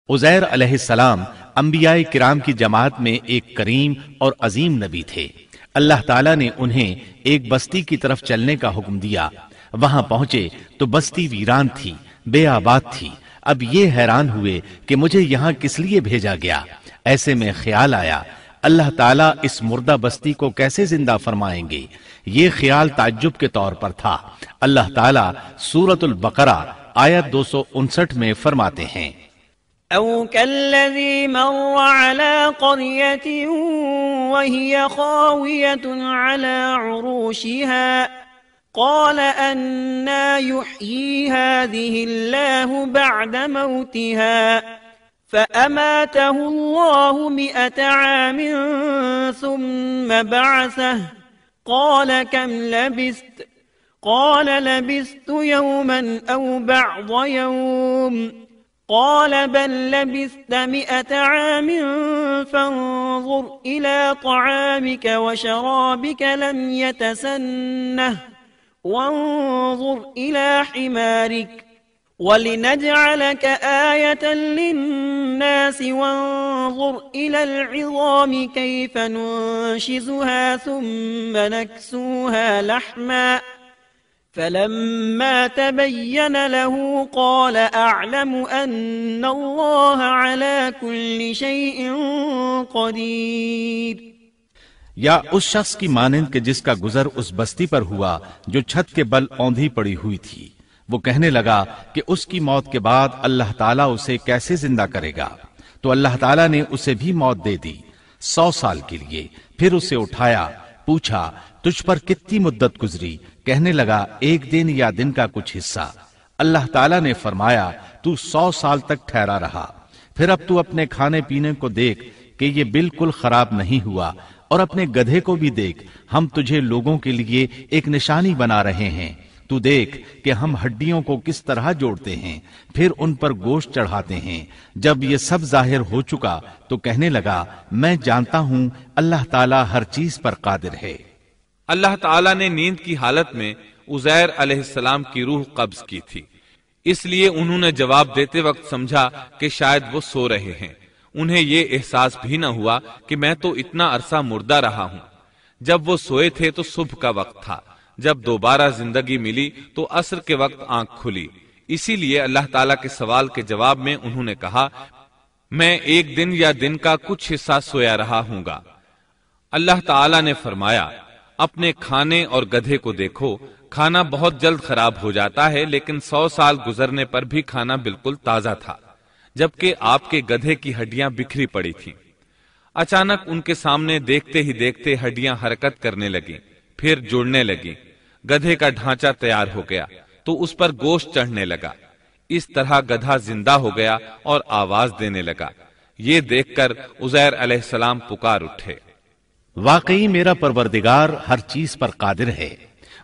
عزیر علیہ السلام انبیاء کرام کی جماعت میں ایک کریم اور عظیم نبی تھے۔ اللہ تعالیٰ نے انہیں ایک بستی کی طرف چلنے کا حکم دیا۔ وہاں پہنچے تو بستی ویران تھی، بے آباد تھی۔ اب یہ حیران ہوئے کہ مجھے یہاں کس لیے بھیجا گیا۔ ایسے میں خیال آیا اللہ تعالیٰ اس مردہ بستی کو کیسے زندہ فرمائیں گے۔ یہ خیال تعجب کے طور پر تھا۔ اللہ تعالیٰ سورۃ البقرہ آیت 259 میں فرماتے ہیں، أو كالذي مر على قرية وهي خاوية على عروشها قال أنى يحيي هذه الله بعد موتها فأماته الله 100 عام ثم بعثه قال كم لبثت قال لبثت يوما أو بعض يوم قال بل لبثت 100 عام فانظر إلى طعامك وشرابك لم يتسنه وانظر إلى حمارك ولنجعلك آية للناس وانظر إلى العظام كيف ننشزها ثم نكسوها لحما فلما تبين له قال أعلم أن الله على كل شيء قدير۔ یا اس شخص کی مانند کہ جس کا گزر اس بستی پر ہوا جو چھت کے بل اوندھی پڑی ہوئی تھی۔ وہ کہنے لگا کہ اس کی موت کے بعد اللہ تعالیٰ اسے کیسے زندہ کرے گا، تو اللہ تعالیٰ نے اسے بھی موت دے دی 100 سال کے لیے۔ پھر اسے اٹھایا، پوچھا تجھ پر کتنی مدت گزری؟ کہنے لگا 1 دن یا دن کا کچھ حصہ۔ اللہ تعالیٰ نے فرمایا تو 100 سال تک ٹھہرا رہا۔ پھر اب تو اپنے کھانے پینے کو دیکھ کہ یہ بالکل خراب نہیں ہوا، اور اپنے گدھے کو بھی دیکھ، ہم تجھے لوگوں کے لیے ایک نشانی بنا رہے ہیں۔ تو دیکھ کہ ہم ہڈیوں کو کس طرح جوڑتے ہیں، پھر ان پر گوشت چڑھاتے ہیں۔ جب یہ سب ظاہر ہو چکا تو کہنے لگا میں جانتا ہوں اللہ تعالیٰ ہر چیز پر قادر ہے۔ اللہ تعالیٰ نے نیند کی حالت میں عزیر علیہ السلام کی روح قبض کی تھی، اس لیے انہوں نے جواب دیتے وقت سمجھا کہ شاید وہ سو رہے ہیں۔ انہیں یہ احساس بھی نہ ہوا کہ میں تو اتنا عرصہ مردہ رہا ہوں۔ جب وہ سوئے تھے تو صبح کا وقت تھا۔ جب دوبارہ زندگی ملی تو عصر کے وقت آنکھ کھلی۔ اسی لیے اللہ تعالیٰ کے سوال کے جواب میں انہوں نے کہا میں 1 دن یا دن کا کچھ حصہ سویا رہا ہوں گا۔ اللہ تعالیٰ نے فرمایا اپنے کھانے اور گدھے کو دیکھو، کھانا بہت جلد خراب ہو جاتا ہے، لیکن 100 سال گزرنے پر بھی کھانا بالکل تازہ تھا، جبکہ آپ کے گدھے کی ہڈیاں بکھری پڑی تھیں۔ اچانک ان کے سامنے دیکھتے ہی دیکھتے ہڈیاں حرکت کرنے لگیں، پھر جڑنے لگیں۔ گدھے کا ڈھانچہ تیار ہو گیا تو اس پر گوشت چڑھنے لگا۔ اس طرح گدھا زندہ ہو گیا اور آواز دینے لگا۔ یہ دیکھ کر عزیر علیہ السلام پکار اٹھے، واقعی میرا پروردگار ہر چیز پر قادر ہے۔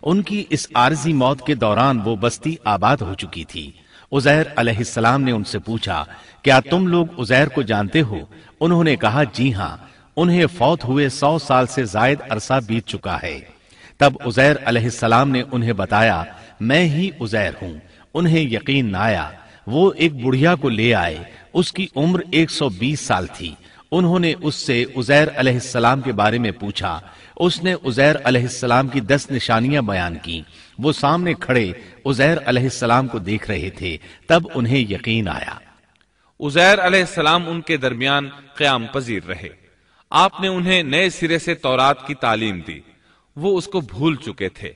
ان کی اس عارضی موت کے دوران وہ بستی آباد ہو چکی تھی۔ عزیر علیہ السلام نے ان سے پوچھا کیا تم لوگ عزیر کو جانتے ہو؟ انہوں نے کہا جی ہاں، انہیں فوت ہوئے 100 سال سے زائد عرصہ بیت چکا ہے۔ تب عزیر علیہ السلام نے انہیں بتایا میں ہی عزیر ہوں۔ انہیں یقین نہ آیا۔ وہ ایک بڑھیا کو لے آئے، اس کی عمر 120 سال تھی۔ انہوں نے اس سے عزیر علیہ السلام کے بارے میں پوچھا۔ اس نے عزیر علیہ السلام کی 10 نشانیاں بیان کی۔ وہ سامنے کھڑے عزیر علیہ السلام کو دیکھ رہے تھے، تب انہیں یقین آیا۔ عزیر علیہ السلام ان کے درمیان قیام پذیر رہے۔ آپ نے انہیں نئے سرے سے تورات کی تعلیم دی۔ وہ اس کو بھول چکے تھے۔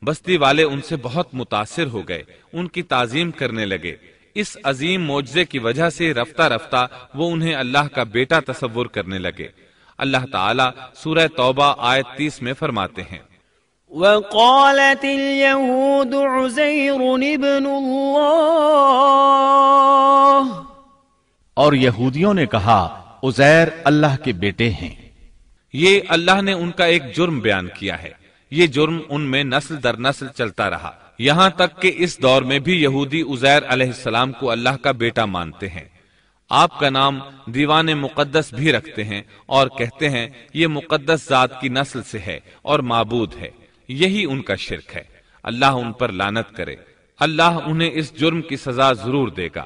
بستی والے ان سے بہت متاثر ہو گئے، ان کی تعظیم کرنے لگے۔ اس عظیم معجزے کی وجہ سے رفتہ رفتہ وہ انہیں اللہ کا بیٹا تصور کرنے لگے۔ اللہ تعالیٰ سورہ توبہ آیت 30 میں فرماتے ہیں وقالت اليهود عزير ابن الله، اور یہودیوں نے کہا عزیر اللہ کے بیٹے ہیں۔ یہ اللہ نے ان کا ایک جرم بیان کیا ہے۔ یہ جرم ان میں نسل در نسل چلتا رہا، یہاں تک کہ اس دور میں بھی یہودی عزیر علیہ السلام کو اللہ کا بیٹا مانتے ہیں۔ آپ کا نام دیوان مقدس بھی رکھتے ہیں اور کہتے ہیں یہ مقدس ذات کی نسل سے ہے اور معبود ہے۔ یہی ان کا شرک ہے۔ اللہ ان پر لعنت کرے۔ اللہ انہیں اس جرم کی سزا ضرور دے گا۔